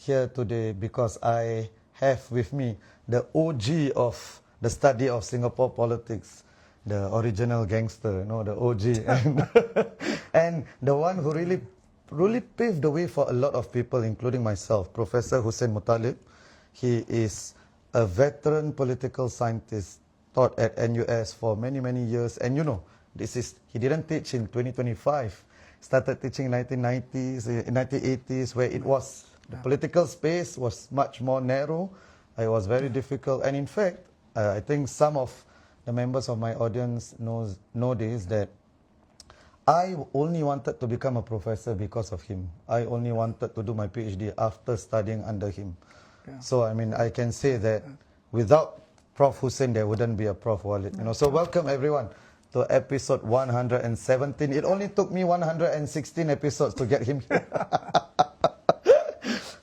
here today because I have with me the OG of the study of Singapore politics, the original gangster, the OG, and the one who really paved the way for a lot of people, including myself, Professor Hussin Mutalib. He is a veteran political scientist, taught at NUS for many, many years. And he didn't teach in 2025. Started teaching in 1990s, 1980s, where it was, the political space was much more narrow. It was very difficult. And in fact, I think some of the members of my audience know this, that I only wanted to become a professor because of him. I only wanted to do my PhD after studying under him. Yeah. So, I can say that without Prof. Hussin, there wouldn't be a Prof. Walid. So welcome everyone to episode 117. It only took me 116 episodes to get him here.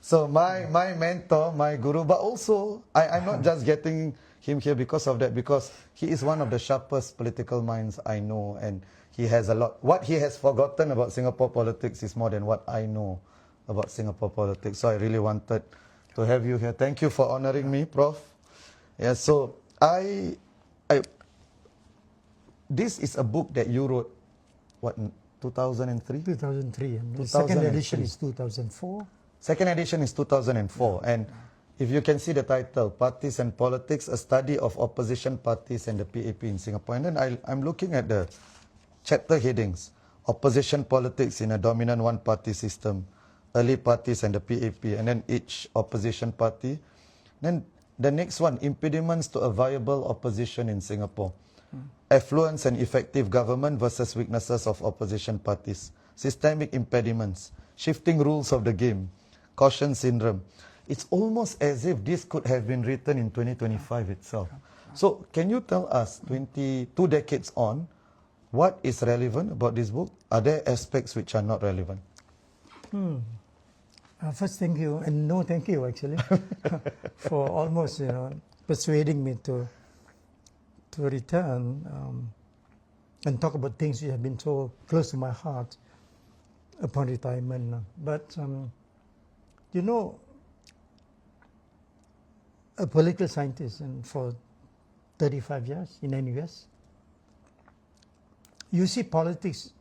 So my mentor, my guru, but also I'm not just getting him here because of that, because he is one of the sharpest political minds I know, and he has a lot. What he has forgotten about Singapore politics is more than what I know about Singapore politics. So I really wanted to have you here. Thank you for honoring me, Prof. Yeah, so this is a book that you wrote, what, in 2003? 2003. The second edition is 2004. Second edition is 2004. And if you can see the title, Parties and Politics, a study of opposition parties and the PAP in Singapore. And then I'm looking at the chapter headings: opposition politics in a dominant one-party system, early parties and the PAP, and then each opposition party. Then the next one, impediments to a viable opposition in Singapore. Affluence and effective government versus weaknesses of opposition parties. Systemic impediments. Shifting rules of the game. Caution syndrome. It's almost as if this could have been written in 2025 itself. So can you tell us, 22 decades on, what is relevant about this book? Are there aspects which are not relevant? First, thank you, and no thank you actually, for almost persuading me to return and talk about things which have been so close to my heart upon retirement. But a political scientist, and for 35 years in NUS, you see politics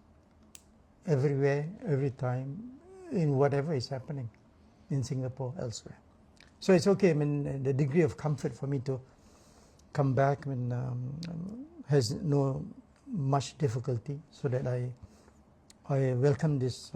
everywhere, every time, in whatever is happening in Singapore, elsewhere. So it's okay. The degree of comfort for me to come back has no much difficulty, so that I welcome this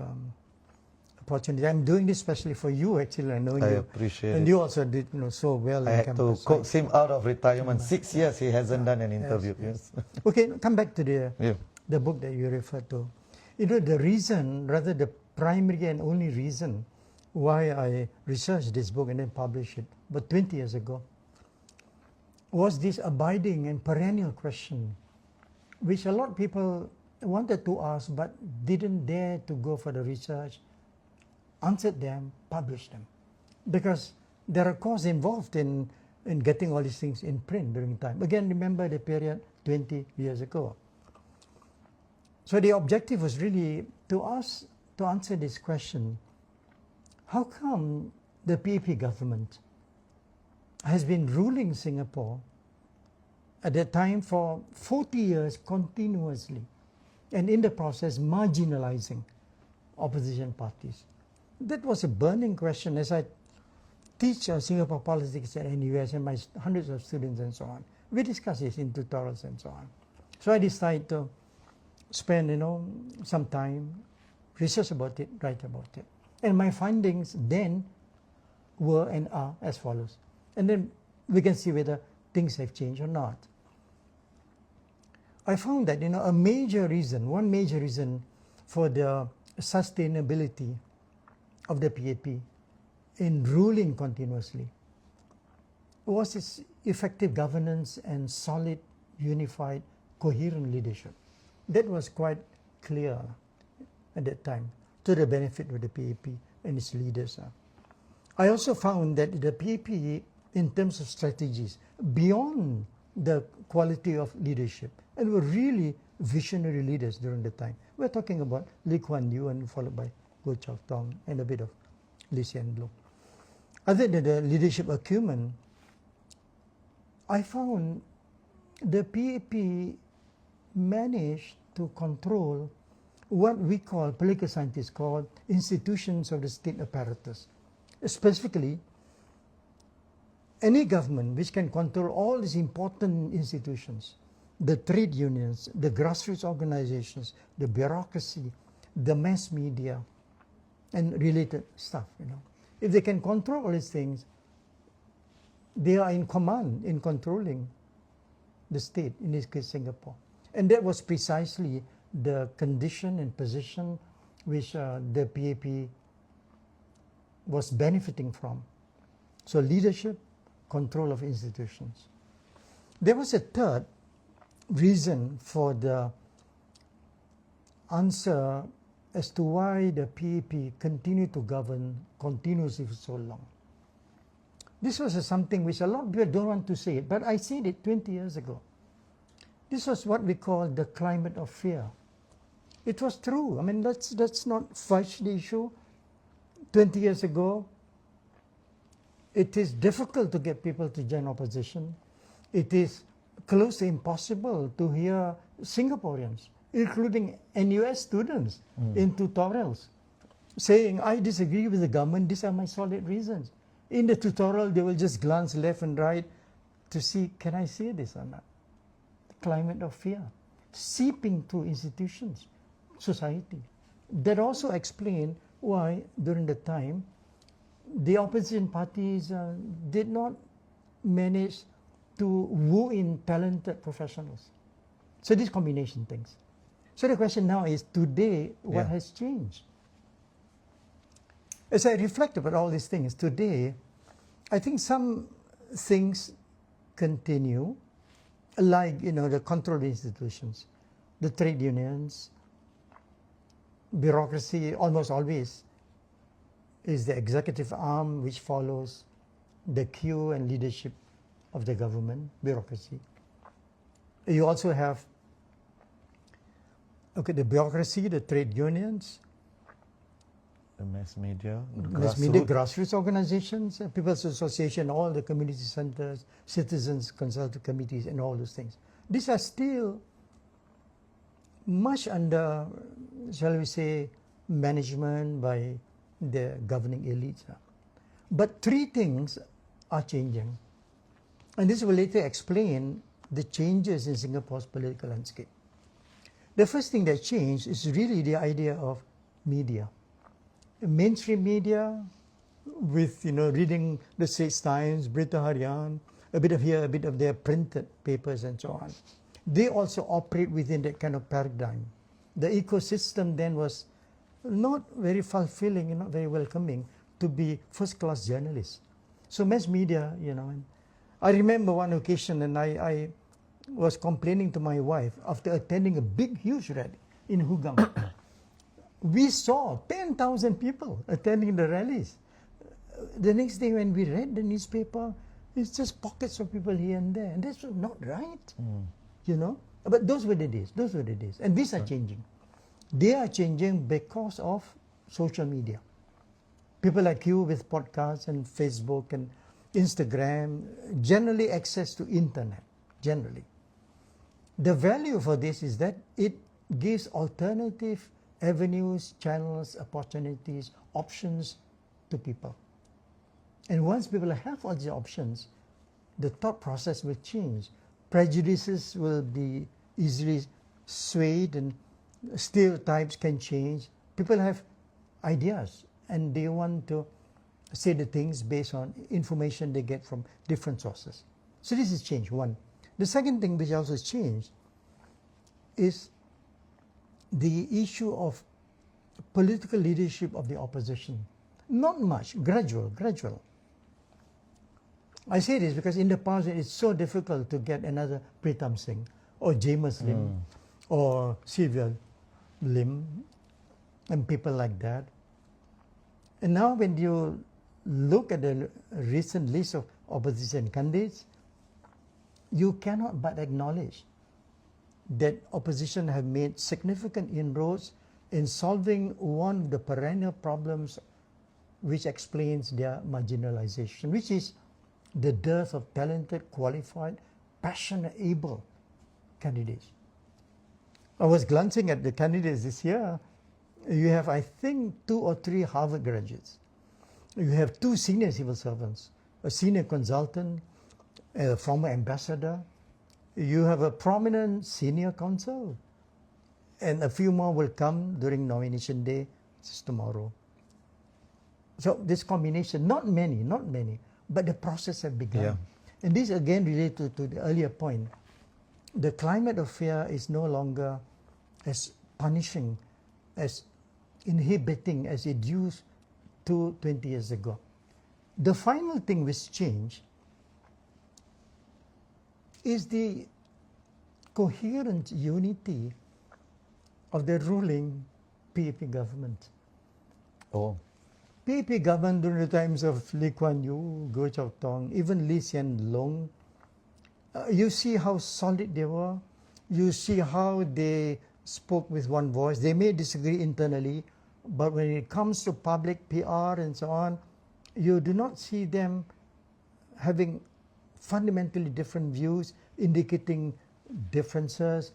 opportunity. I'm doing this especially for you, actually. I know you. I appreciate it. And you also did so well. I had to coax him out of retirement. 6 years he hasn't done an interview. Yes. Okay, come back to the book that you referred to. The reason, rather the primary and only reason why I researched this book and then published it, but 20 years ago, was this abiding and perennial question, which a lot of people wanted to ask but didn't dare to go for the research, answered them, published them. Because there are costs involved in getting all these things in print during time. Again, remember the period 20 years ago. So the objective was really to answer this question: how come the PAP government has been ruling Singapore at that time for 40 years continuously, and in the process marginalizing opposition parties? That was a burning question as I teach Singapore politics at NUS and my hundreds of students and so on. We discuss this in tutorials and so on. So I decided to spend some time, research about it, write about it. And my findings then were and are as follows. And then we can see whether things have changed or not. I found that one major reason for the sustainability of the PAP in ruling continuously was its effective governance and solid, unified, coherent leadership. That was quite clear at that time, to the benefit of the PAP and its leaders. I also found that the PAP, in terms of strategies, beyond the quality of leadership, and were really visionary leaders during the time. We're talking about Lee Kuan Yew, and followed by Goh Chok Tong and a bit of Lee Hsien Loong. other than the leadership acumen, I found the PAP managed to control what we call, political scientists call, institutions of the state apparatus. Specifically, any government which can control all these important institutions, the trade unions, the grassroots organizations, the bureaucracy, the mass media, and related stuff, If they can control all these things, they are in command in controlling the state, in this case Singapore. And that was precisely the condition and position which the PAP was benefiting from. So leadership, control of institutions. There was a third reason for the answer as to why the PAP continued to govern continuously for so long. This was something which a lot of people don't want to say it, but I said it 20 years ago. This was what we call the climate of fear. It was true. I mean, let's not fudge the issue. 20 years ago, it is difficult to get people to join opposition. It is close to impossible to hear Singaporeans, including NUS students, in tutorials, saying, I disagree with the government, these are my solid reasons. In the tutorial, they will just glance left and right to see, can I say this or not? The climate of fear, seeping through institutions, society. That also explained why, during the time, the opposition parties did not manage to woo in talented professionals. So these combination things. So the question now is, today, what has changed? As I reflect about all these things, today, I think some things continue, like, the control institutions, the trade unions, bureaucracy almost always is the executive arm which follows the cue and leadership of the government, bureaucracy. You also have the bureaucracy, the trade unions, the mass media, grassroots organizations, People's Association, all the community centers, citizens consultative committees, and all those things. These are still much under, shall we say, management by the governing elites. But three things are changing. And this will later explain the changes in Singapore's political landscape. The first thing that changed is really the idea of media. Mainstream media, with reading the Straits Times, Berita Harian, a bit of here, a bit of there, printed papers and so on. They also operate within that kind of paradigm. The ecosystem then was not very fulfilling, not very welcoming to be first-class journalists. So mass media, I remember one occasion, and I was complaining to my wife after attending a big, huge rally in Hougang. We saw 10,000 people attending the rallies. The next day when we read the newspaper, it's just pockets of people here and there. And that's not right, But those were the days, And these are changing. They are changing because of social media. People like you with podcasts and Facebook and Instagram, generally access to internet, generally. The value for this is that it gives alternative avenues, channels, opportunities, options to people. And once people have all these options, the thought process will change. Prejudices will be easily swayed and stereotypes can change. People have ideas and they want to say the things based on information they get from different sources. So this is change, one. The second thing which also has changed is the issue of political leadership of the opposition. Not much, gradual. I say this because in the past it's so difficult to get another Pritam Singh or James Lim or Sylvia Lim and people like that. And now when you look at the recent list of opposition candidates, you cannot but acknowledge that opposition have made significant inroads in solving one of the perennial problems which explains their marginalization, which is the dearth of talented, qualified, passionate, able candidates. I was glancing at the candidates this year. You have, I think, 2 or 3 Harvard graduates. You have 2 senior civil servants, a senior consultant, a former ambassador. You have a prominent senior counsel, and a few more will come during nomination day, which is tomorrow. So this combination, not many, but the process has begun. Yeah. And this again related to the earlier point. The climate of fear is no longer as punishing, as inhibiting as it used to 20 years ago. The final thing which changed is the coherent unity of the ruling PAP government. Oh. PAP government during the times of Lee Kuan Yew, Goh Chok Tong, even Lee Hsien Loong, you see how solid they were. You see how they spoke with one voice. They may disagree internally, but when it comes to public PR and so on, you do not see them having fundamentally different views, indicating differences,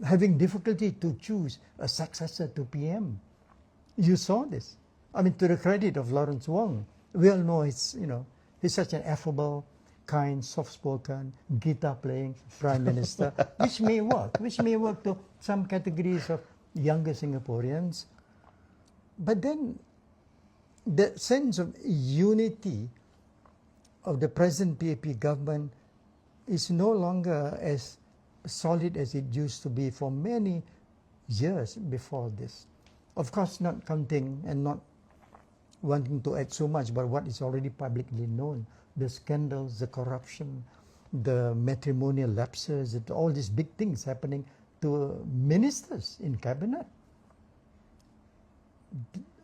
having difficulty to choose a successor to PM. You saw this. I mean, to the credit of Lawrence Wong, we all know he's such an affable, kind, soft-spoken, guitar-playing prime minister, which may work to some categories of younger Singaporeans. But then the sense of unity of the present PAP government is no longer as solid as it used to be for many years before this. Of course, not counting and not wanting to add so much, but what is already publicly known, the scandals, the corruption, the matrimonial lapses, all these big things happening to ministers in cabinet.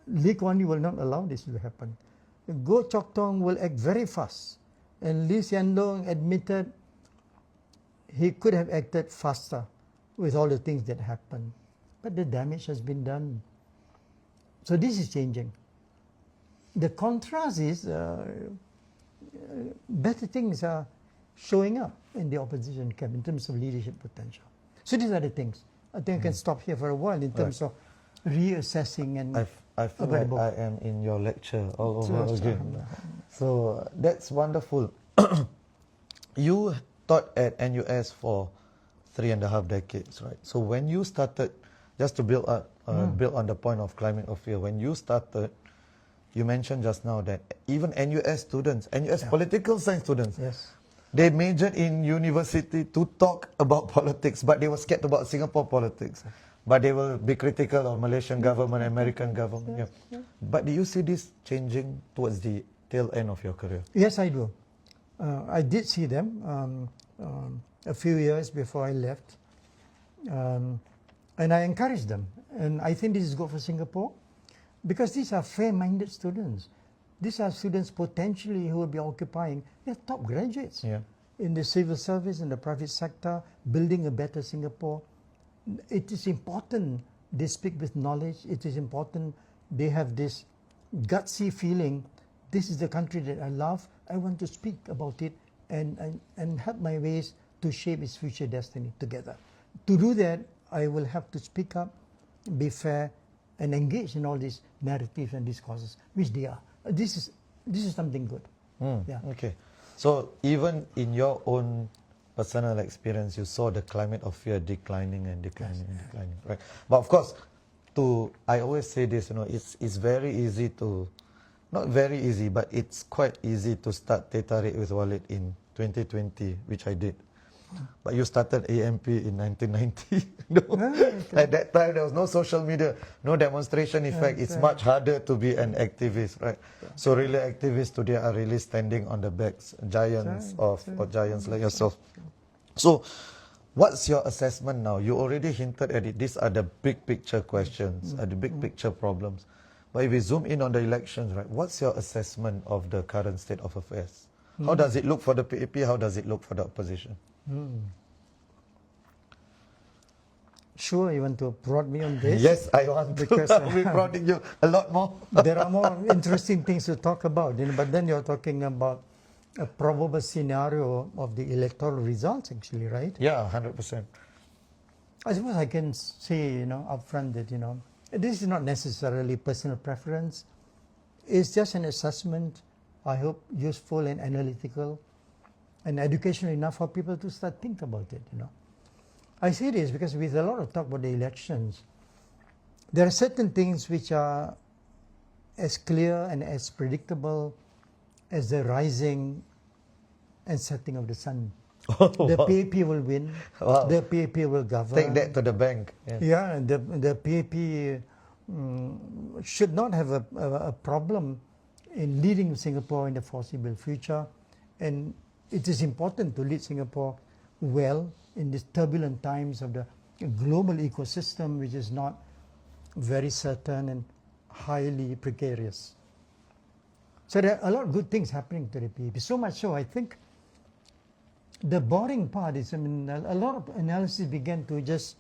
Lee Kuan Yew will not allow this to happen. Goh Chok Tong will act very fast, and Lee Hsien Loong admitted he could have acted faster with all the things that happened, but the damage has been done. So this is changing. The contrast is better things are showing up in the opposition camp in terms of leadership potential. So these are the things. I think I can stop here for a while in terms of reassessing and I feel like I am in your lecture all over again. So that's wonderful. You taught at NUS for 3.5 decades, right? So when you started, just to build on the point of climate of fear, when you started, you mentioned just now that even NUS students, NUS political science students, they majored in university to talk about politics, but they were scared about Singapore politics. But they will be critical of Malaysian government, American government. But do you see this changing towards the tail end of your career? Yes, I do. I did see them a few years before I left. And I encouraged them. And I think this is good for Singapore, because these are fair-minded students. These are students potentially who will be occupying, they're top graduates in the civil service, in the private sector, building a better Singapore. It is important they speak with knowledge. It is important they have this gutsy feeling, this is the country that I love, I want to speak about it and help my ways to shape its future destiny together. To do that, I will have to speak up, be fair, and engage in all these narratives and discourses, which they are. This is something good. Okay. So even in your own personal experience, you saw the climate of fear declining and declining and declining, right? But of course, I always say this, it's very easy to, not very easy, but it's quite easy to start Teh Tarik with Walid in 2020, which I did. But you started AMP in 1990. At that time, there was no social media, no demonstration effect. It's much harder to be an activist, right? So really, activists today are really standing on the backs, giants or giants like yourself. So what's your assessment now? You already hinted at it. These are the big picture questions, the big picture problems. But if we zoom in on the elections, right, what's your assessment of the current state of affairs? How does it look for the PAP? How does it look for the opposition? sure you want to prod me on this? Yes, I want Because, to. We're prodding you a lot more. There are more interesting things to talk about, but then you're talking about a probable scenario of the electoral results, actually, right? Yeah, 100%. I suppose I can say, upfront that, this is not necessarily personal preference. It's just an assessment, I hope useful and analytical and educational enough for people to start think about it, I say this because with a lot of talk about the elections, there are certain things which are as clear and as predictable as the rising and setting of the sun. The Wow. PAP will win. Wow. The PAP will govern. Take that to the bank. Yeah. Yeah, and the PAP should not have a problem in leading Singapore in the foreseeable future. And it is important to lead Singapore well in these turbulent times of the global ecosystem, which is not very certain and highly precarious. So there are a lot of good things happening to the PAP. So much so, I think the boring part is, a lot of analysis began to just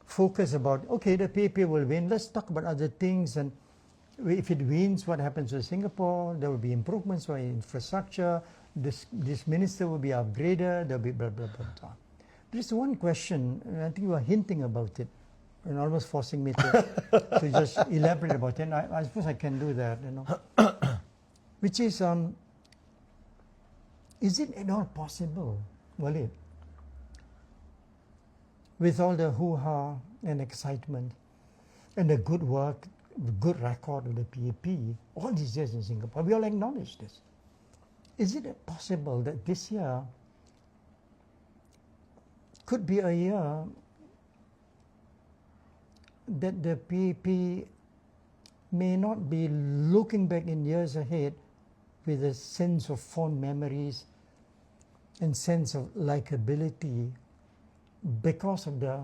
focus about, okay, the PAP will win. Let's talk about other things. And if it wins, what happens to Singapore? There will be improvements for infrastructure. This minister will be upgraded. There will be blah, blah, blah, blah. There's one question, and I think you are hinting about it and almost forcing me to just elaborate about it. And I suppose I can do that, which is it at all possible, Walid, with all the hoo-ha and excitement and the good work, the good record of the PAP, all these years in Singapore, we all acknowledge this. Is it possible that this year could be a year that the PAP may not be looking back in years ahead with a sense of fond memories and sense of likability because of the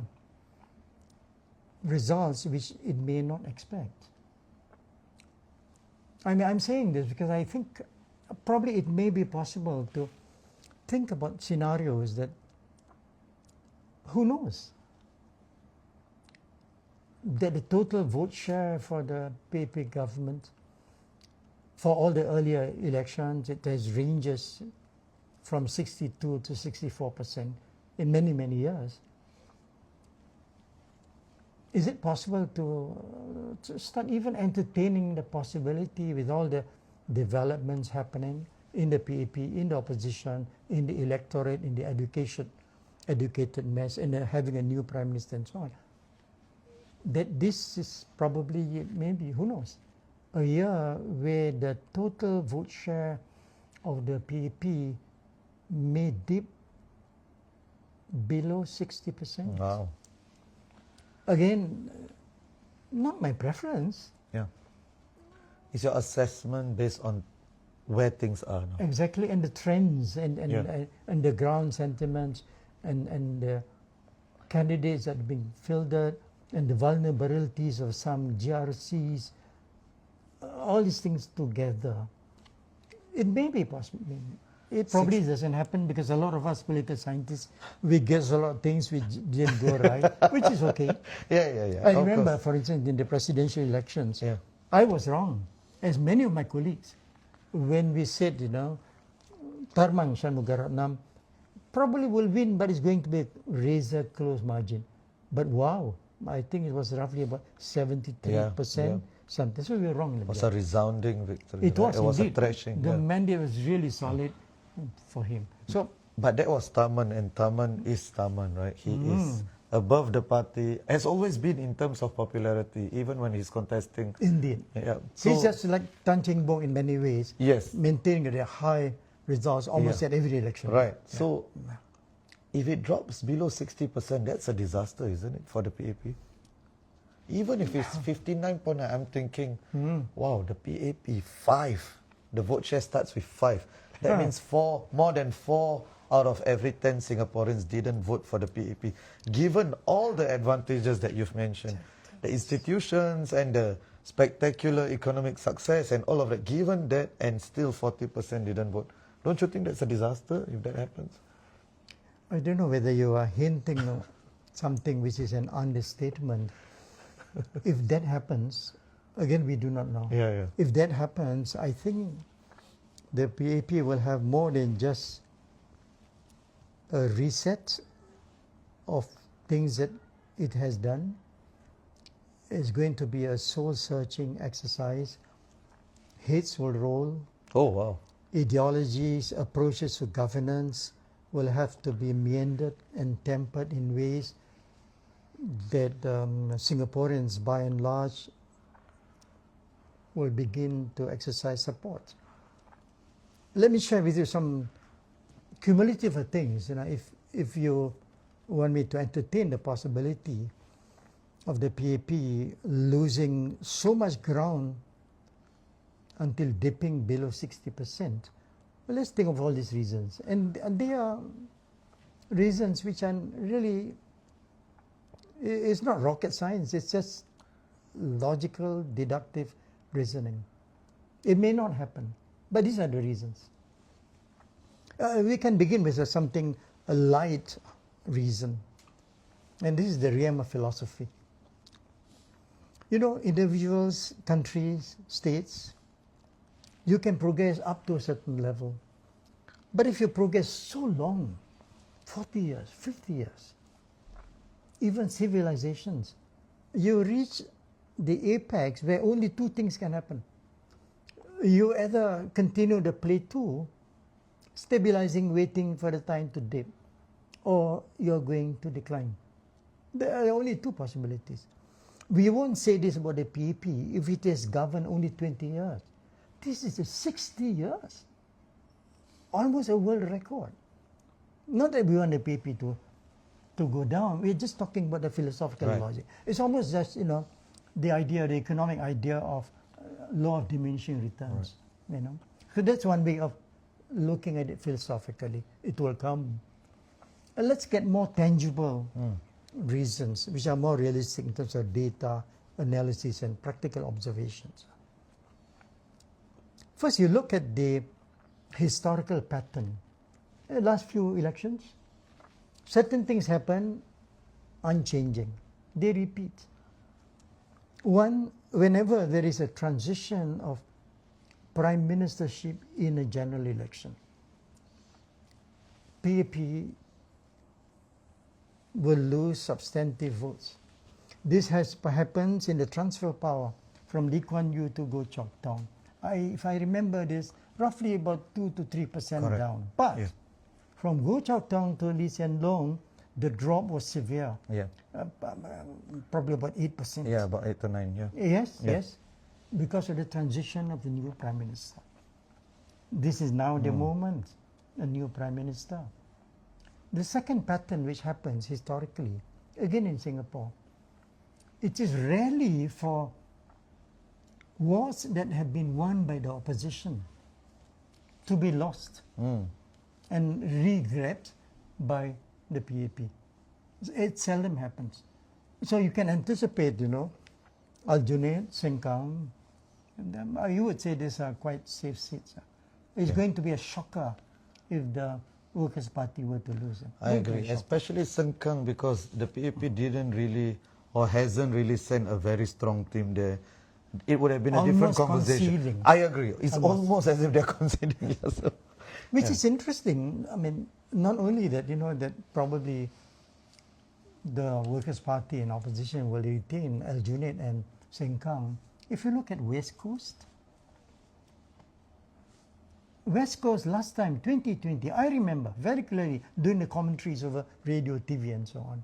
results which it may not expect? I mean, I'm saying this because I think probably it may be possible to think about scenarios that, who knows, that the total vote share for the PAP government for all the earlier elections, it has ranges from 62 to 64% in many, many years. Is it possible to start even entertaining the possibility with all the developments happening in the PAP, in the opposition, in the electorate, in the educated mass, and having a new prime minister and so on, that this is probably, maybe, who knows, a year where the total vote share of the PAP may dip below 60%. Wow. Again, not my preference. Yeah. Is your assessment based on where things are now? Exactly, and the trends and the ground sentiments and the candidates that are being filtered and the vulnerabilities of some GRCs, all these things together. It may be possible. It probably doesn't happen because a lot of us political scientists, we guess a lot of things which didn't go right, which is okay. Yeah. I remember, for instance, in the presidential elections, I was wrong, as many of my colleagues, when we said, Tharman Shanmugaratnam probably will win, but it's going to be a razor close margin. But wow, I think it was roughly about 73%, something. So we were wrong. It was a resounding victory. It was, it was indeed. A thrashing. The mandate was really solid for him. So, but that was Tharman, and Tharman is Tharman, right? He is above the party, has always been in terms of popularity, even when he's contesting. Indeed. Yeah. So, he's just like Tan Cheng Bock in many ways. Yes. Maintaining the high results almost at every election. Right. Yeah. So, if it drops below 60%, that's a disaster, isn't it, for the PAP? Even if it's 59.9, I'm thinking, wow, the PAP, 5. The vote share starts with 5. That means more than 4 out of every 10 Singaporeans didn't vote for the PAP. Given all the advantages that you've mentioned, the institutions and the spectacular economic success and all of that, given that and still 40% didn't vote, don't you think that's a disaster if that happens? I don't know whether you are hinting something which is an understatement. If that happens, again, we do not know. If that happens, I think the PAP will have more than just a reset of things that it has done. It's going to be a soul-searching exercise. Heads will roll. Oh, wow. Ideologies, approaches to governance will have to be meandered and tempered in ways that Singaporeans, by and large, will begin to exercise support. Let me share with you some cumulative things. If you want me to entertain the possibility of the PAP losing so much ground until dipping below 60%. Well, let's think of all these reasons. And they are reasons which are really, it's not rocket science, it's just logical, deductive reasoning. It may not happen, but these are the reasons. We can begin with a light reason. And this is the realm of philosophy. Individuals, countries, states, you can progress up to a certain level. But if you progress so long, 40 years, 50 years, even civilizations, you reach the apex where only two things can happen. You either continue the plateau, stabilizing, waiting for the time to dip, or you're going to decline. There are only two possibilities. We won't say this about the PAP if it has governed only 20 years. This is 60 years. Almost a world record. Not that we want the PAP to go down. We're just talking about the philosophical logic. It's almost just, the economic idea of law of diminishing returns. So that's one way of looking at it philosophically. It will come. And let's get more tangible reasons, which are more realistic in terms of data, analysis, and practical observations. First, you look at the historical pattern. In the last few elections, certain things happen unchanging. They repeat. One, whenever there is a transition of prime ministership in a general election, PAP will lose substantive votes. This happens in the transfer of power from Lee Kuan Yew to Goh Chok Tong. If I remember this, roughly about 2 to 3% down. But from Goh Chok Tong to Lee Hsien Loong, the drop was severe. Probably about 8%. Yeah, about 8 to 9, Yes. Because of the transition of the new prime minister. This is now the moment, a new prime minister. The second pattern which happens historically, again in Singapore, it is rarely for wars that have been won by the opposition to be lost and re-grabbed by the PAP. It seldom happens. So you can anticipate, Al-Junaid, Sengkang, you would say these are quite safe seats. It's going to be a shocker if the Workers' Party were to lose. I agree, especially Sengkang, because the PAP didn't really or hasn't really sent a very strong team there. It would have been a different conversation. Conceding. I agree. It's almost as if they're conceding. Which is interesting. I mean, not only that, that probably the Workers' Party and opposition will retain Al-Junaid and Sengkang. If you look at West Coast last time, 2020, I remember very clearly doing the commentaries over radio, TV and so on.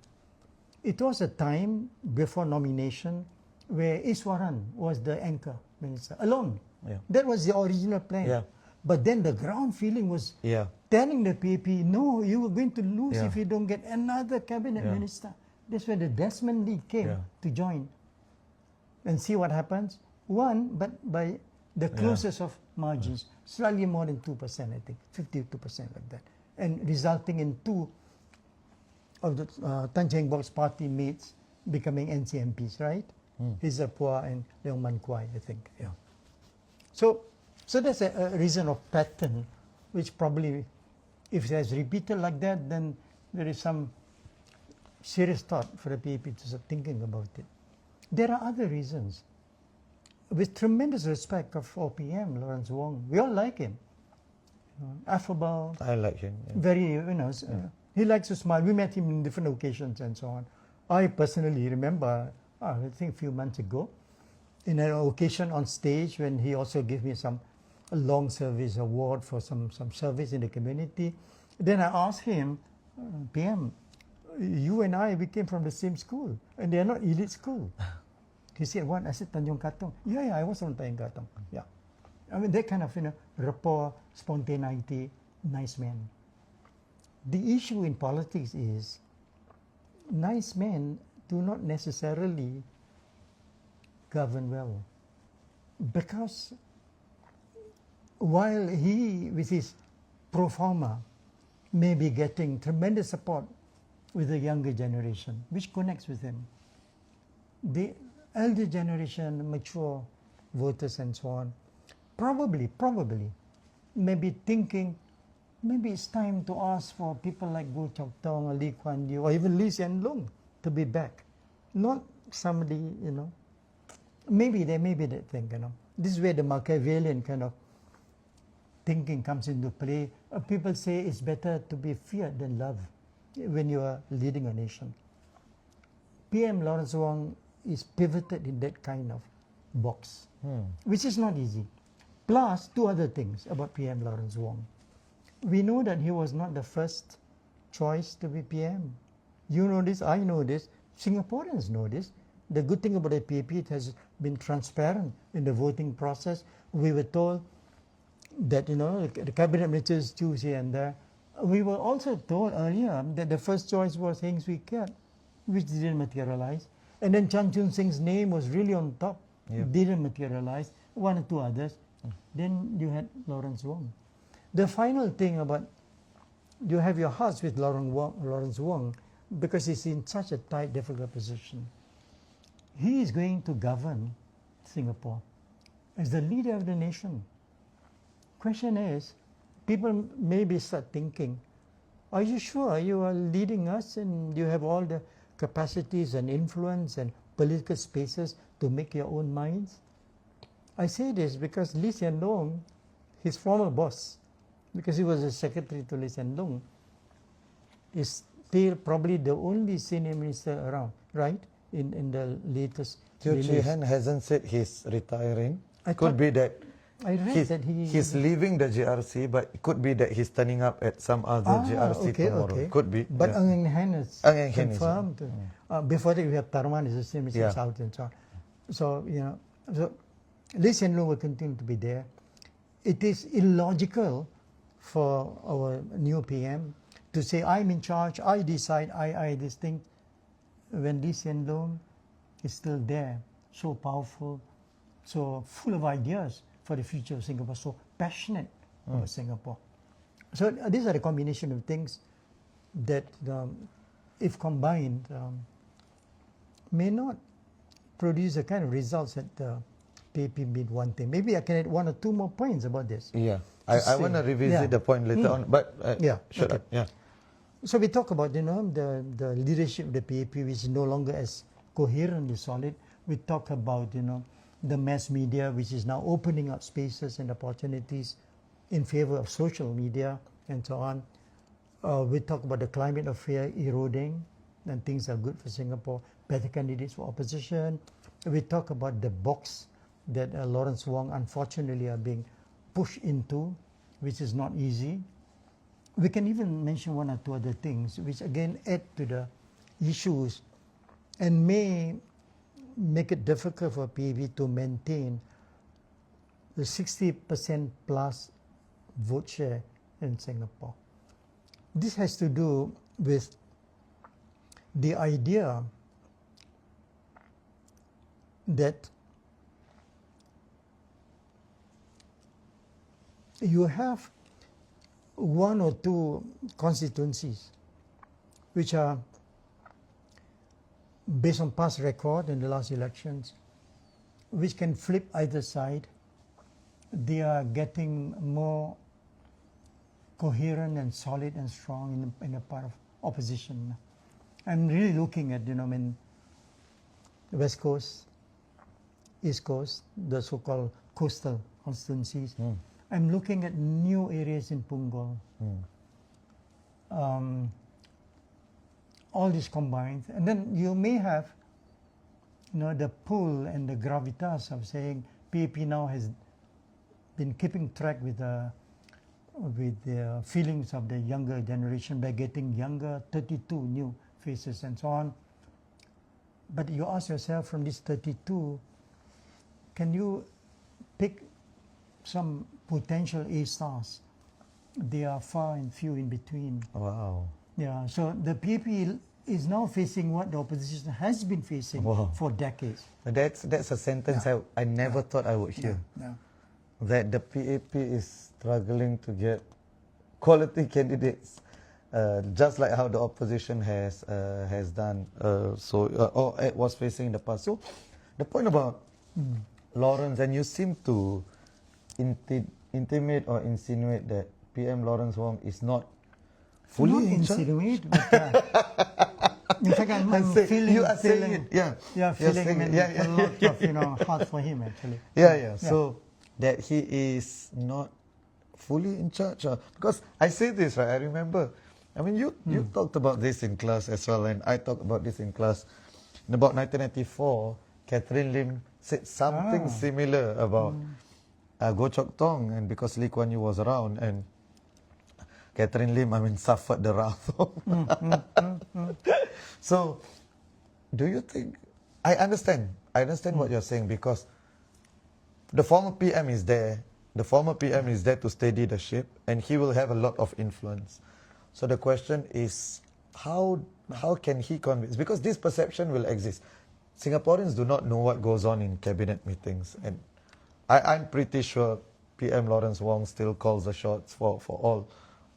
It was a time before nomination where Iswaran was the anchor minister, alone. That was the original plan. But then the ground feeling was telling the PAP, no, you are going to lose if you don't get another cabinet minister. That's where the Desmond Lee came to join. And see what happens? One, but by the closest of margins, slightly more than 2%, I think, 52% like that. And resulting in two of the Tan Cheng Bok's party mates becoming NCMPs, right? Hizapua and Leong Man Kwai, I think. So that's a reason of pattern, which probably, if it has repeated like that, then there is some serious thought for the PAP to start thinking about it. There are other reasons. With tremendous respect of OPM, Lawrence Wong, we all like him. Affable. I like him. Yeah. Very, he likes to smile. We met him in different occasions and so on. I personally remember, I think a few months ago, in an occasion on stage when he also gave me a long service award for some service in the community. Then I asked him, PM, you and I, we came from the same school, and they are not elite school. He said, what? I said, Tanjung Katong. Yeah, I was from Tanjung Katong. Yeah. I mean, that kind of, rapport, spontaneity, nice man. The issue in politics is nice men do not necessarily govern well. Because while he, with his pro forma, may be getting tremendous support with the younger generation, which connects with him, the elder generation, mature voters and so on, probably, maybe thinking, maybe it's time to ask for people like Goh Chok Tong or Lee Kuan Yew or even Lee Hsien Loong to be back. Not somebody, maybe they think, This is where the Machiavellian kind of thinking comes into play. People say it's better to be feared than loved when you are leading a nation. PM Lawrence Wong is pivoted in that kind of box, which is not easy. Plus, two other things about PM Lawrence Wong. We know that he was not the first choice to be PM. You know this, I know this, Singaporeans know this. The good thing about the PAP, it has been transparent in the voting process. We were told that, the cabinet ministers choose here and there. We were also told earlier that the first choice was Heng Swee Keat, which didn't materialize. And then Chan Chun Sing's name was really on top, didn't materialize, one or two others. Then you had Lawrence Wong. The final thing about, you have your hearts with Lawrence Wong because he's in such a tight, difficult position. He is going to govern Singapore as the leader of the nation. Question is, people maybe start thinking, are you sure you are leading us and you have all the capacities and influence and political spaces to make your own minds? I say this because Lee Hsien Loong, his former boss, because he was a secretary to Lee Hsien Loong, is still probably the only senior minister around, right? In the latest Teo Chee release. Han hasn't said he's retiring. I Could be that I read that he's leaving the GRC, but it could be that he's turning up at some other GRC tomorrow. Okay. Could be. But Ang Eng Hen is Ang Eng Hen is, confirmed. Before that, we have Tarman as a senior consultant. So, so Lee Hsien Loong will continue to be there. It is illogical for our new PM to say, I'm in charge, I decide, I this thing, when Lee Hsien Loong is still there, so powerful, so full of ideas for the future of Singapore, so passionate about Singapore. So these are the combination of things that, if combined, may not produce the kind of results that PAP been wanting. Maybe I can add one or two more points about this. Yeah, I want to revisit the point later on, but So we talk about, the leadership of the PAP, which is no longer as coherently solid. We talk about, the mass media, which is now opening up spaces and opportunities in favor of social media and so on. We talk about the climate of fear eroding, and things are good for Singapore, better candidates for opposition. We talk about the box that Lawrence Wong, unfortunately, are being pushed into, which is not easy. We can even mention one or two other things, which again add to the issues and may make it difficult for PAP to maintain the 60% plus vote share in Singapore. This has to do with the idea that you have one or two constituencies which are based on past record in the last elections, which can flip either side. They are getting more coherent and solid and strong in the part of opposition. I'm really looking at, I mean, the West Coast, East Coast, the so-called coastal constituencies. I'm looking at new areas in Punggol. All this combined. And then you may have, the pull and the gravitas of saying PAP now has been keeping track with the feelings of the younger generation by getting younger, 32 new faces and so on. But you ask yourself, from these 32, can you pick some potential A-stars? They are far and few in between. Wow. Yeah, so the PAP is now facing what the opposition has been facing for decades. That's a sentence I never thought I would hear. That the PAP is struggling to get quality candidates, just like how the opposition has done. Or it was facing in the past. So the point about Lawrence, and you seem to intimate or insinuate that PM Lawrence Wong is not fully not in charge. Insinuate, but in fact, I'm feeling a lot of heart for him actually. So that he is not fully in charge, because I say this, right? I remember. I mean, you talked about this in class as well, and I talked about this in class. In about 1994, Catherine Lim said something similar about Goh Chok Tong, and because Lee Kuan Yew was around, and Catherine Lim, suffered the wrath of. So, do you think? I understand what you're saying, because the former PM is there. The former PM is there to steady the ship, and he will have a lot of influence. So the question is, how can he convince? Because this perception will exist. Singaporeans do not know what goes on in cabinet meetings, and I'm pretty sure PM Lawrence Wong still calls the shots for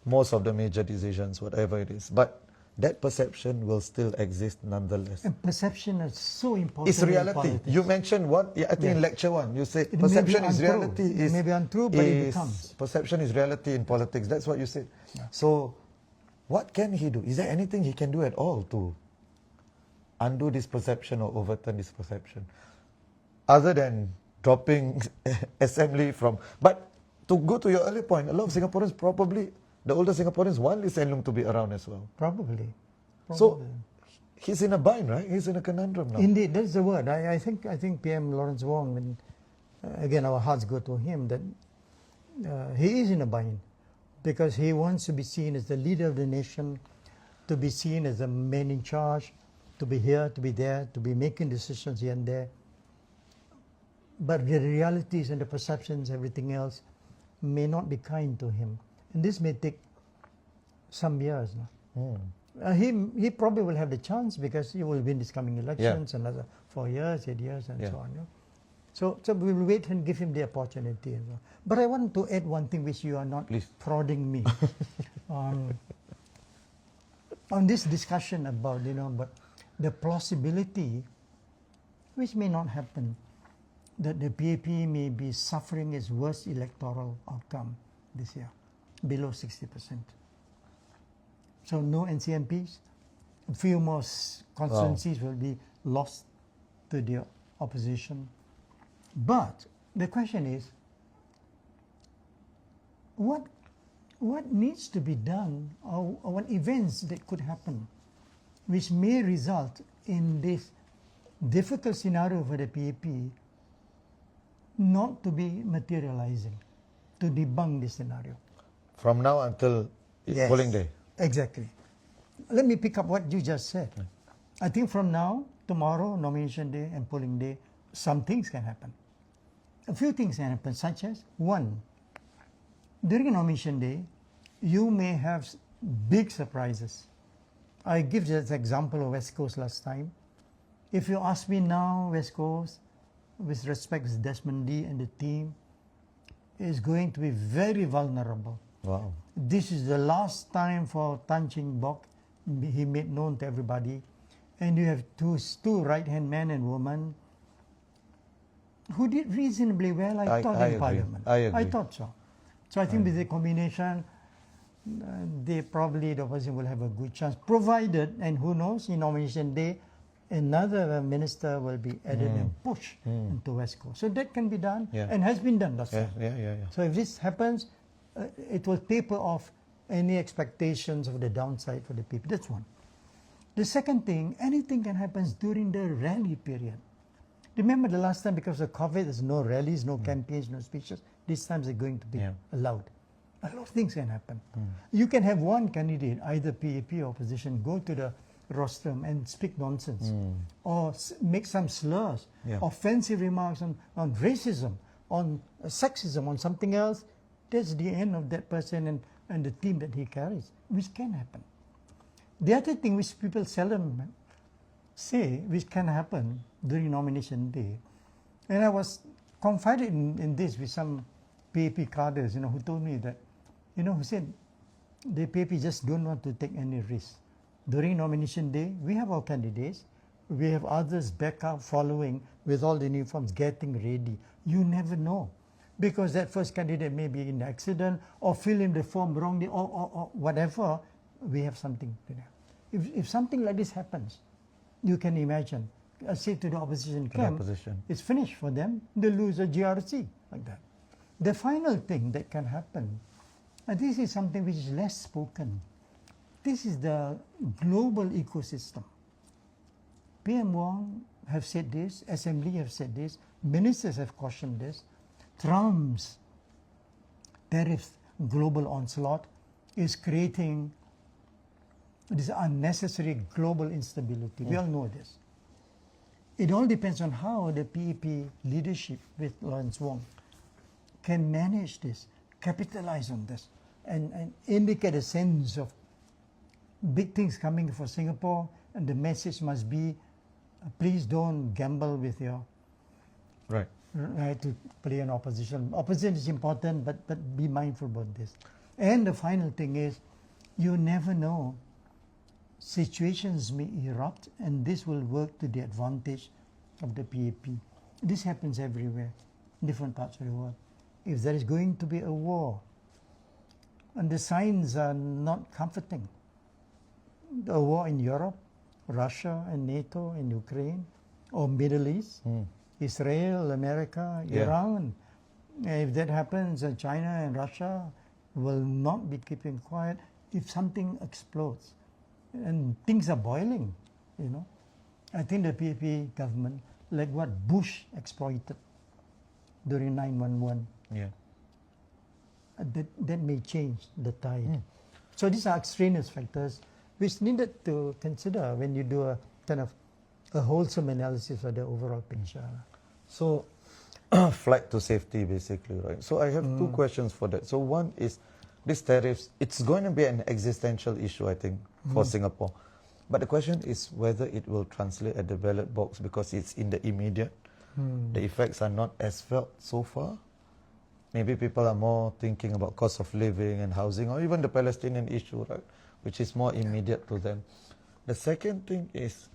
most of the major decisions, whatever it is. But that perception will still exist nonetheless. And perception is so important. It's reality. You mentioned what? I think in lecture 1, you said perception is reality. It may be untrue, but it becomes. Perception is reality in politics. That's what you said. So, what can he do? Is there anything he can do at all to undo this perception or overturn this perception? Other than dropping assembly from... But to go to your earlier point, a lot of Singaporeans probably... The older Singaporeans want Lee Hsien Loong to be around as well. Probably. So, he's in a bind, right? He's in a conundrum now. Indeed, that's the word. I think PM Lawrence Wong, when, again, our hearts go to him, that he is in a bind, because he wants to be seen as the leader of the nation, to be seen as the man in charge, to be here, to be there, to be making decisions here and there. But the realities and the perceptions, everything else, may not be kind to him. And this may take some years. He probably will have the chance, because he will win this coming elections, another 4 years, 8 years, and so on. So we will wait and give him the opportunity as well. But I want to add one thing which you are not prodding me on this discussion about, but the plausibility, which may not happen, that the PAP may be suffering its worst electoral outcome this year, below 60%. So no NCMPs, a few more constituencies will be lost to the opposition. But the question is, what needs to be done, or what events that could happen which may result in this difficult scenario for the PAP not to be materializing, to debunk this scenario? From now until polling day. Exactly. Let me pick up what you just said. I think from now, tomorrow, nomination day and polling day, some things can happen. A few things can happen, such as, one, during nomination day, you may have big surprises. I give just example of West Coast last time. If you ask me now, West Coast, with respect to Desmond Lee and the team, is going to be very vulnerable. Wow. This is the last time for Tan Cheng Bock. He made known to everybody. And you have two right-hand men and women who did reasonably well, I thought, in Parliament. I agree. I thought so. So I think with the combination, they probably, the opposition will have a good chance, provided, and who knows, in nomination day, another minister will be added and pushed into West Coast. So that can be done and has been done thus far. So if this happens, it will taper off any expectations of the downside for the people. That's one. The second thing, anything can happen during the rally period. Remember the last time, because of COVID, there's no rallies, no campaigns, no speeches. This time they're going to be allowed. A lot of things can happen. You can have one candidate, either PAP or opposition, go to the rostrum and speak nonsense or make some slurs, offensive remarks on racism, on sexism, on something else. That's the end of that person and the team that he carries, which can happen. The other thing which people seldom say, which can happen during nomination day, and I was confided in this with some PAP cadres, who told me that, who said the PAP just don't want to take any risk. During nomination day, we have our candidates, we have others back up following with all the uniforms, getting ready. You never know, because that first candidate may be in an accident or fill in the form wrongly or whatever. We have something to do. If something like this happens, you can imagine, say to the opposition camp, it's finished for them. They lose a GRC like that. The final thing that can happen, and this is something which is less spoken, this is the global ecosystem. PM Wong have said this, Assembly have said this, ministers have cautioned this. Trump's tariff global onslaught is creating this unnecessary global instability. We all know this. It all depends on how the PAP leadership with Lawrence Wong can manage this, capitalize on this, and indicate a sense of big things coming for Singapore, and the message must be, please don't gamble with your right to play an opposition. Opposition is important, but be mindful about this. And the final thing is, you never know. Situations may erupt, and this will work to the advantage of the PAP. This happens everywhere, in different parts of the world. If there is going to be a war, and the signs are not comforting, a war in Europe, Russia and NATO and Ukraine, or Middle East, Israel, America, Iran. If that happens, China and Russia will not be keeping quiet if something explodes. And things are boiling, I think the PAP government, like what Bush exploited during 9/11, that may change the tide. So these are extraneous factors which needed to consider when you do a kind of a wholesome analysis of the overall picture. So, flight to safety, basically, right? So I have two questions for that. So one is, these tariffs, it's going to be an existential issue, I think, for Singapore. But the question is whether it will translate at the ballot box, because it's in the immediate. The effects are not as felt so far. Maybe people are more thinking about cost of living and housing, or even the Palestinian issue, right, which is more immediate to them. The second thing is,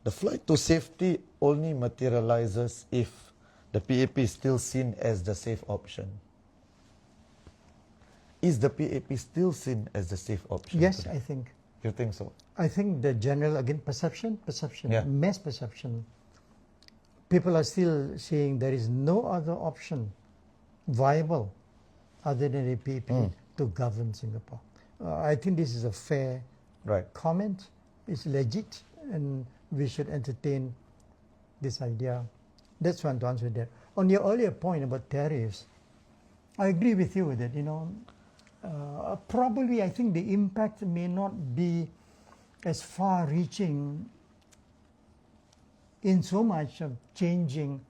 the flight to safety only materializes if the PAP is still seen as the safe option. Is the PAP still seen as the safe option? Yes, today? I think. You think so? I think the general, again, perception, mass perception. People are still saying there is no other option viable other than a PAP to govern Singapore. I think this is a fair comment. It's legit, and we should entertain this idea. That's one to answer that. On your earlier point about tariffs, I agree with you with it. Probably I think the impact may not be as far-reaching in so much of changing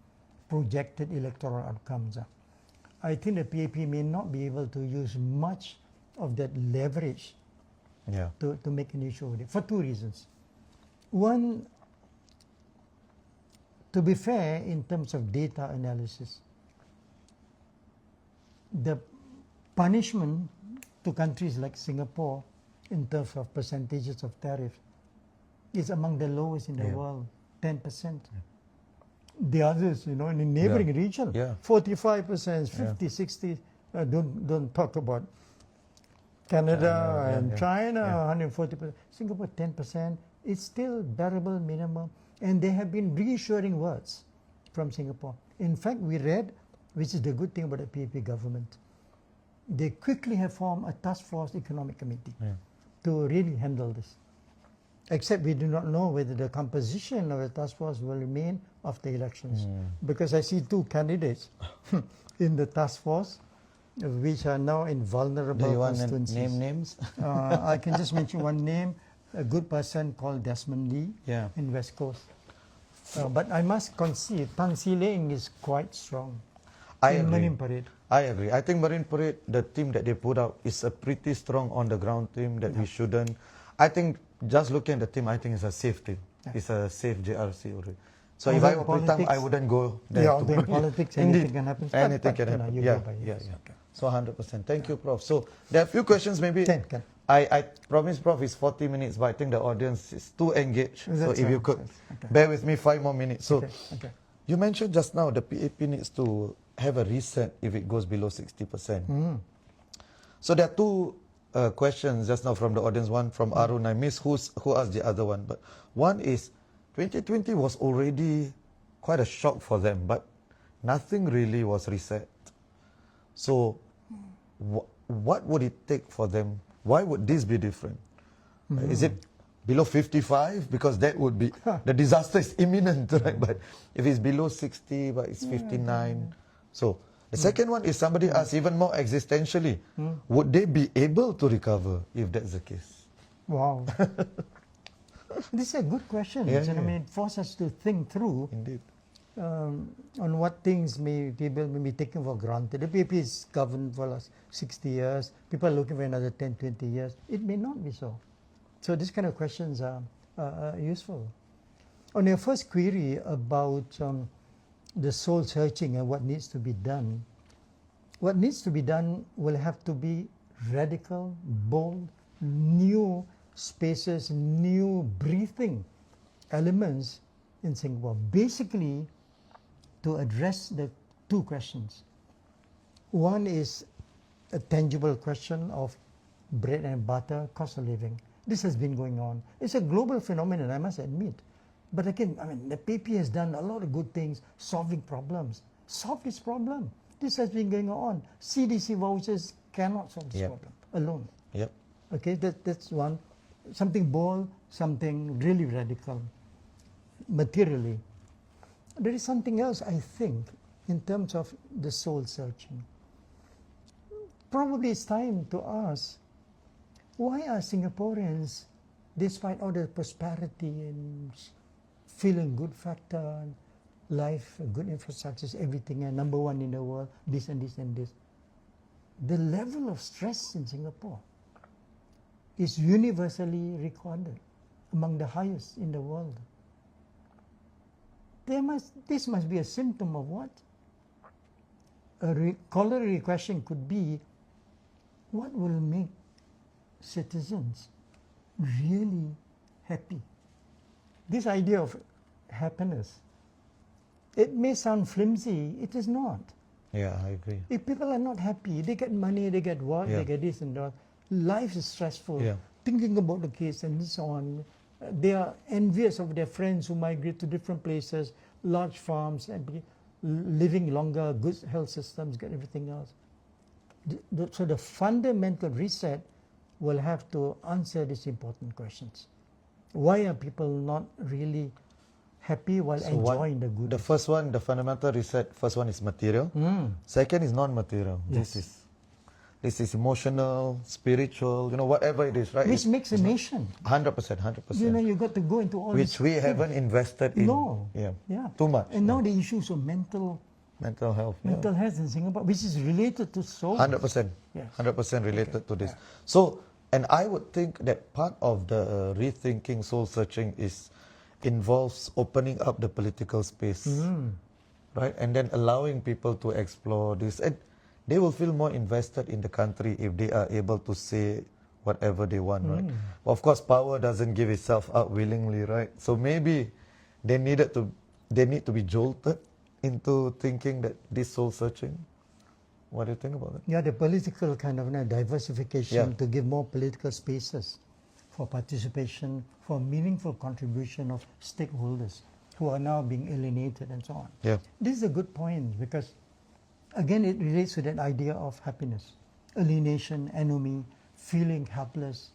projected electoral outcomes. I think the PAP may not be able to use much of that leverage to make an issue with it, for two reasons. One, to be fair, in terms of data analysis, the punishment to countries like Singapore in terms of percentages of tariff is among the lowest in the world, 10%. The others, in the neighboring region, 45%, 50, 60, don't talk about Canada and China, 140%. Singapore, 10%. It's still bearable minimum. And there have been reassuring words from Singapore. In fact, we read, which is the good thing about the PAP government, they quickly have formed a task force economic committee to really handle this. Except we do not know whether the composition of the task force will remain after elections. Because I see two candidates in the task force, which are now in vulnerable constituencies. Do you want to name names? I can just mention one name, a good person called Desmond Lee in West Coast. But I must concede, Tang Si Leng is quite strong. I agree. Marine Parade. I agree. I think Marine Parade, the team that they put out, is a pretty strong on the ground team that we shouldn't. I think just looking at the team, I think it's a safe team. It's a safe JRC already. So if I were Pritang, I wouldn't go there. Yeah, in politics, anything can happen. Anything can happen. Yeah. So 100%. Thank you, Prof. So there are a few questions maybe. 10. I promise, Prof, is 40 minutes, but I think the audience is too engaged. So if you could bear with me 5 more minutes. So you mentioned just now the PAP needs to have a reset if it goes below 60%. So there are two questions just now from the audience. One from Arun. I missed who asked the other one. But one is, 2020 was already quite a shock for them, but nothing really was reset. So what would it take for them? Why would this be different? Is it below 55? Because that would be, the disaster is imminent, right? But if it's below 60, but it's 59. So the second one is somebody asked even more existentially, would they be able to recover if that's the case? Wow. This is a good question. I mean, it forces us to think through on what things people may be taken for granted. The PAP is governed for last 60 years. People are looking for another 10, 20 years. It may not be so. So these kind of questions are useful. On your first query about the soul searching and what needs to be done will have to be radical, bold, new spaces, new breathing elements in Singapore. Basically, to address the two questions. One is a tangible question of bread and butter, cost of living. This has been going on. It's a global phenomenon, I must admit. But again, I mean, the PAP has done a lot of good things, solving problems. Solve this problem. This has been going on. CDC vouchers cannot solve this problem alone. Okay, that's one. Something bold, something really radical, materially. There is something else, I think, in terms of the soul searching. Probably it's time to ask, why are Singaporeans, despite all the prosperity and feeling good factor, life, good infrastructures, everything, and number one in the world, this and this and this, the level of stress in Singapore is universally recorded among the highest in the world. This must be a symptom of what? A corollary question could be, what will make citizens really happy? This idea of happiness, it may sound flimsy, it is not. Yeah, I agree. If people are not happy, they get money, they get work, they get this and that. Life is stressful, thinking about the kids and so on. They are envious of their friends who migrate to different places, large farms, and living longer, good health systems, get everything else. So the fundamental reset will have to answer these important questions. Why are people not really happy while enjoying the good? The first one, the fundamental reset, first one is material. Second is non-material. This is emotional, spiritual, whatever it is, right? Which makes a nation. 100%, 100%. You got to go into all which this. We haven't invested in. No. Too much. And now the issues of mental health. Mental health in Singapore, which is related to soul. 100%. 100% related to this. So, and I would think that part of the rethinking, soul searching involves opening up the political space, right? And then allowing people to explore this. And they will feel more invested in the country if they are able to say whatever they want, right? Well, of course, power doesn't give itself up willingly, right? So maybe they need to be jolted into thinking that this soul searching. What do you think about that? Yeah, the political kind of diversification to give more political spaces for participation, for meaningful contribution of stakeholders who are now being alienated and so on. Yeah. This is a good point because, again, it relates to that idea of happiness. Alienation, enemy, feeling helpless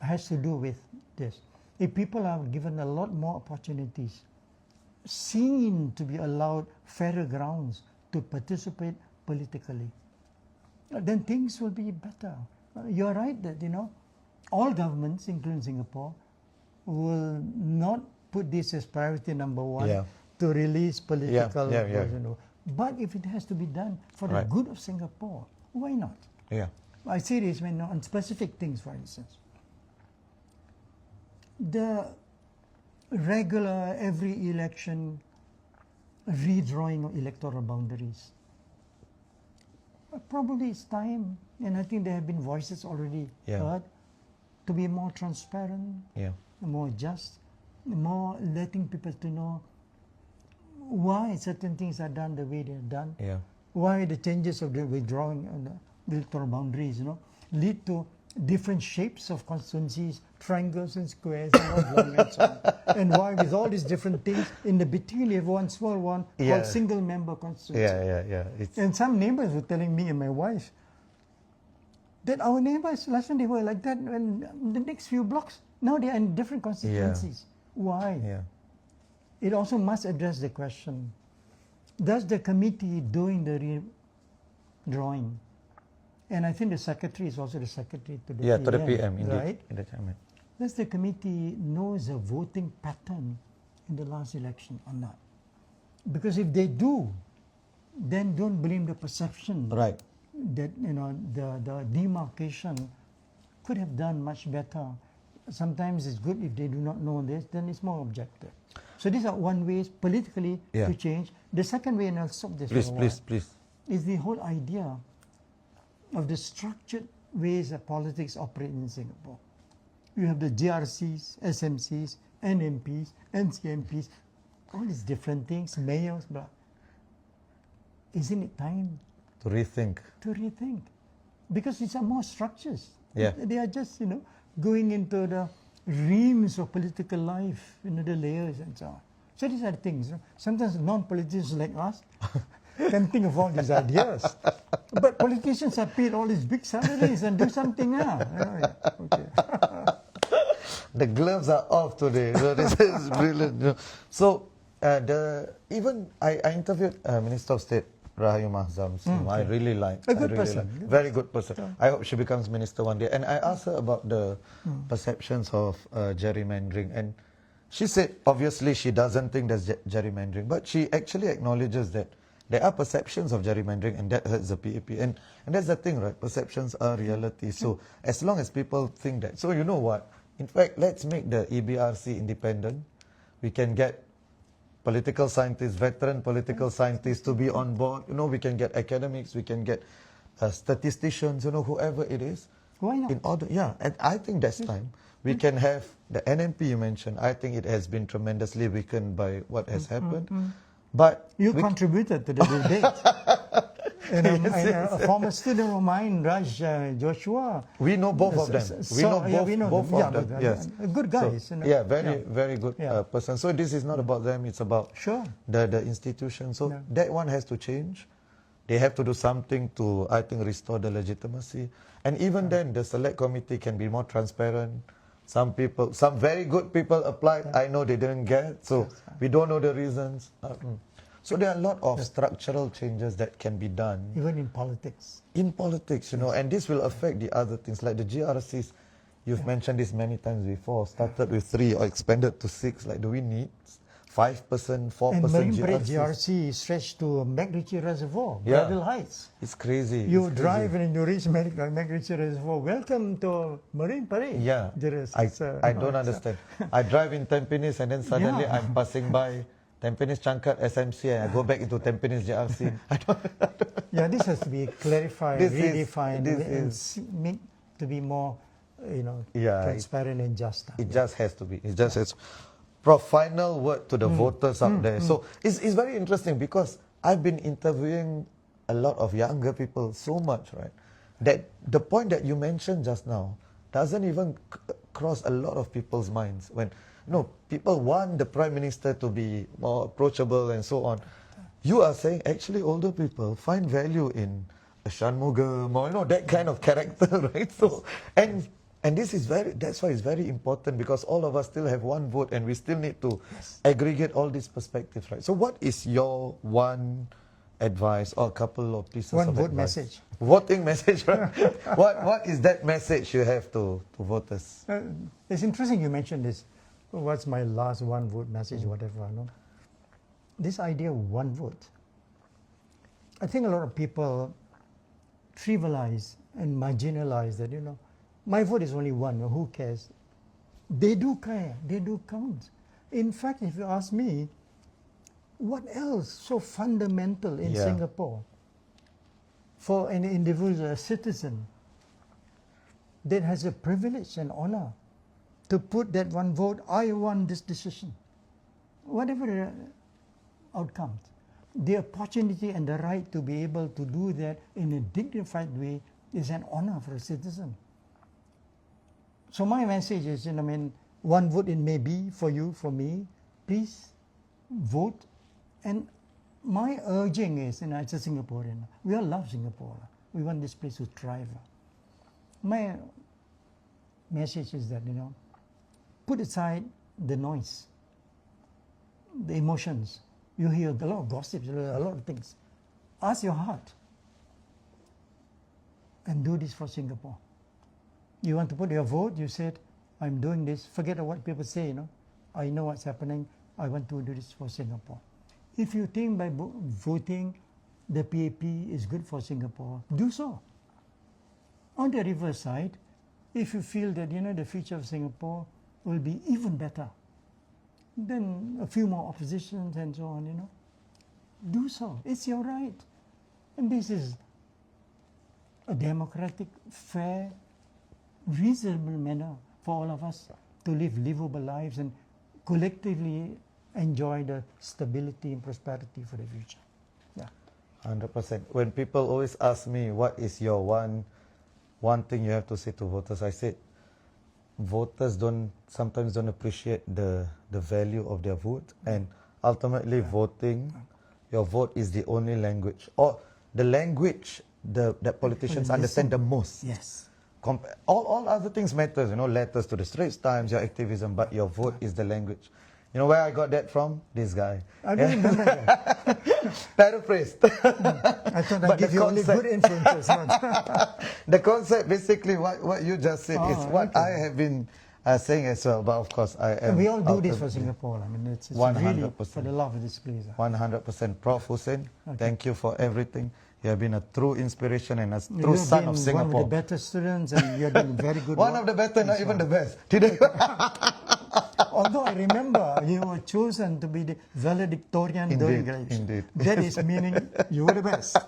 has to do with this. If people are given a lot more opportunities, seen to be allowed fairer grounds to participate politically, then things will be better. You're right that, all governments, including Singapore, will not put this as priority number one to release political. But if it has to be done for the good of Singapore, why not? Yeah. I say this on specific things, for instance. The regular, every election, redrawing of electoral boundaries. Probably it's time, and I think there have been voices already heard, to be more transparent, more just, more letting people to know why certain things are done the way they're done, why the changes of the withdrawing the electoral boundaries, lead to different shapes of constituencies, triangles and squares and oblong and so on. And why with all these different things, in the between you have one small one called single member constituency. And some neighbors were telling me and my wife that our neighbors, last time they were like that, and the next few blocks, now they are in different constituencies. Why? It also must address the question, does the committee doing the redrawing, and I think the secretary is also the secretary to the PM, to the PM, indeed. Right? In the time, Does the committee know the voting pattern in the last election or not? Because if they do, then don't blame the perception that the demarcation could have done much better. Sometimes it's good if they do not know this, then it's more objective. So these are one way politically to change. The second way, and I'll stop this for a while, is the whole idea of the structured ways that politics operate in Singapore. You have the GRCs, SMCs, NMPs, NCMPs, all these different things, mayors, blah. Isn't it time to rethink? Because these are more structures. They are just, going into the reams of political life, the layers and so on. So these are things. Sometimes non-politicians like us can think of all these ideas. But politicians are paid all these big salaries and do something now. The gloves are off today. So this is brilliant. So even I interviewed Minister of State Rahayu Mahzam. I really like. A good person. Very good person. I hope she becomes minister one day. And I asked her about the perceptions of gerrymandering. And she said, obviously, she doesn't think there's gerrymandering. But she actually acknowledges that there are perceptions of gerrymandering, and that hurts the PAP. And that's the thing, right? Perceptions are reality. So as long as people think that. So you know what? In fact, let's make the EBRC independent. We can get political scientists, veteran political scientists to be on board. We can get academics, we can get statisticians, whoever it is. Why not? In order, and I think that's time. We can have the NMP you mentioned. I think it has been tremendously weakened by what has happened. But you contributed to the debate. A former student of mine, Raj Joshua. We know both of them. We know both of them. Yes, good guys. So, very good person. So this is not about them. It's about the institution. So that one has to change. They have to do something to, I think, restore the legitimacy. And even then, the select committee can be more transparent. Some very good people applied. I know they didn't get. So we don't know the reasons. So there are a lot of structural changes that can be done. Even in politics. In politics, and this will affect the other things like the GRCs. You've mentioned this many times before. Started with 3 or expanded to 6. Like, do we need 5%, 4% and Marine Parade GRCs? GRC stretched to MacRitchie Reservoir, Bradwell Heights. It's crazy. You drive and you reach MacRitchie Reservoir. Welcome to Marine Parade. I don't understand. I drive in Tampines and then suddenly I'm passing by Tampines Changkat SMC and I go back into Tampines GRC. This has to be clarified, redefined, and made to be more, transparent and just. It just has to be. It just has. Prof, final word to the voters out there. So it's very interesting because I've been interviewing a lot of younger people so much, right? That the point that you mentioned just now doesn't even cross a lot of people's minds. When people want the Prime Minister to be more approachable and so on. You are saying actually older people find value in a Shanmugam or that kind of character, right? So and this is that's why it's very important, because all of us still have one vote and we still need to aggregate all these perspectives, right? So what is your one advice or a couple of pieces one of vote advice? message. Voting message, right? what is that message you have to voters? It's interesting you mentioned this. What's my last one vote message, whatever, no? This idea of one vote. I think a lot of people trivialize and marginalize that, my vote is only one, who cares? They do care, they do count. In fact, if you ask me, what else so fundamental in Singapore for an individual, a citizen, that has a privilege and honor to put that one vote, I want this decision, whatever the outcomes. The opportunity and the right to be able to do that in a dignified way is an honor for a citizen. So my message is, one vote it may be for you, for me, please vote. And my urging is, as a Singaporean, we all love Singapore. We want this place to thrive. My message is that, put aside the noise, the emotions. You hear a lot of gossip, a lot of things. Ask your heart and do this for Singapore. You want to put your vote, you said, I'm doing this. Forget what people say, I know what's happening. I want to do this for Singapore. If you think by voting the PAP is good for Singapore, do so. On the reverse side, if you feel that, the future of Singapore will be even better, then a few more oppositions and so on, do so. It's your right. And this is a democratic, fair, reasonable manner for all of us to live livable lives and collectively enjoy the stability and prosperity for the future. 100%. When people always ask me, what is your one thing you have to say to voters, I said, voters sometimes don't appreciate the value of their vote, and ultimately voting, your vote is the only language, or the language that politicians understand the most. Yes. All other things matters, letters to the Straits Times, your activism, but your vote is the language. You know where I got that from? This guy. I don't remember that. Paraphrased. I thought I'd give you only good influences. The concept, basically, what you just said is what I have been saying as well. But of course, I am. And we all do this for Singapore. It's 100%. really for the love of this place. 100%. Prof. Hussin, thank you for everything. You have been a true inspiration and a true son of Singapore. One of the better students, and you're doing very good One work. of the better, not even the best. Although I remember you were chosen to be the valedictorian during graduation. Indeed. That is meaning you were the best.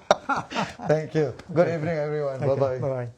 Thank you. Good evening, everyone. Bye-bye. Bye-bye.